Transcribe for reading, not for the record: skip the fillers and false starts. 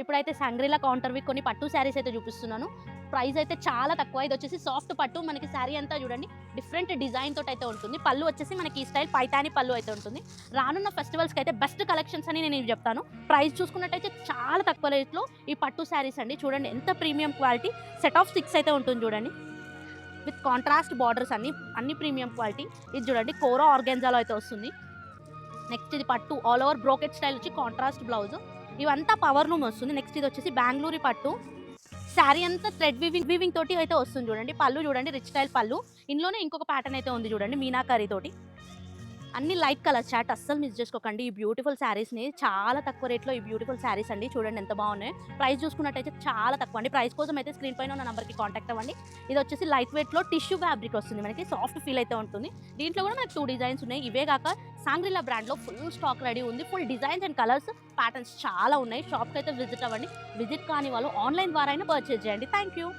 ఇప్పుడైతే సంగ్రీలా కౌంటర్‌వి కొన్ని పట్టు శారీస్ అయితే చూపిస్తున్నాను. ప్రైస్ అయితే చాలా తక్కువ. ఇది వచ్చేసి సాఫ్ట్ పట్టు. మనకి శారీ అంతా చూడండి డిఫరెంట్ డిజైన్ తోటైతే ఉంటుంది. పళ్ళు వచ్చేసి మనకి ఈ స్టైల్ పైతాని పళ్ళు అయితే ఉంటుంది. రానున్న ఫెస్టివల్స్‌కి అయితే బెస్ట్ కలెక్షన్స్ అని నేను ఇవి చెప్తాను. ప్రైస్ చూసుకున్నట్టయితే చాలా తక్కువ రేట్‌లో ఈ పట్టు శారీస్ అండి. చూడండి ఎంత ప్రీమియం క్వాలిటీ. సెట్ ఆఫ్ 6 అయితే ఉంటుంది చూడండి. విత్ కాంట్రాస్ట్ బార్డర్స్ అన్ని ప్రీమియం క్వాలిటీ. ఇది చూడండి కోరా ఆర్గాన్జాలో అయితే వస్తుంది. నెక్స్ట్ ఇది పట్టు ఆల్ ఓవర్ బ్రోకెట్ స్టైల్ వచ్చి కాంట్రాస్ట్ బ్లౌజ్. ఇవంతా పవర్ లూమ్ వస్తుంది. నెక్స్ట్ ఇది వచ్చేసి బెంగుళూరు పట్టు. శారీ అంతా థ్రెడ్ వీవింగ్ తోటి అయితే వస్తుంది చూడండి. పళ్ళు చూడండి రిచ్ స్టైల్ పళ్ళు. ఇందులోనే ఇంకొక ప్యాటర్న్ అయితే ఉంది చూడండి మీనాకరీ తోటి. అన్ని లైట్ కలర్స్ చాట్ అస్సలు మిస్ చేసుకోకండి. ఈ బ్యూటిఫుల్ శారీస్ని చాలా తక్కువ రేట్లో ఈ బ్యూటిఫుల్ శారీస్ అండి. చూడండి ఎంత బాగున్నాయి. ప్రైస్ చూసుకున్నట్టయితే చాలా తక్కువ అండి. ప్రైస్ కోసం అయితే స్క్రీన్ పైన ఉన్న నెంబర్కి కాంటాక్ట్ అవ్వండి. ఇది వచ్చేసి లైట్ వెయిట్లో టిష్యూ ఫ్యాబ్రిక్ వస్తుంది. మనకి సాఫ్ట్ ఫీల్ అయితే ఉంటుంది. దీంట్లో కూడా మనకి 2 డిజైన్స్ ఉన్నాయి. ఇవే కాక సాంగ్రిలా బ్రాండ్లో ఫుల్ స్టాక్ రెడీ ఉంది. Full designs and colours patterns చాలా ఉన్నాయి. షాప్కి అయితే విజిట్ అవ్వండి. విజిట్ కాని వాళ్ళు ఆన్లైన్ ద్వారా అయినా పర్చేజ్ చేయండి. Thank you.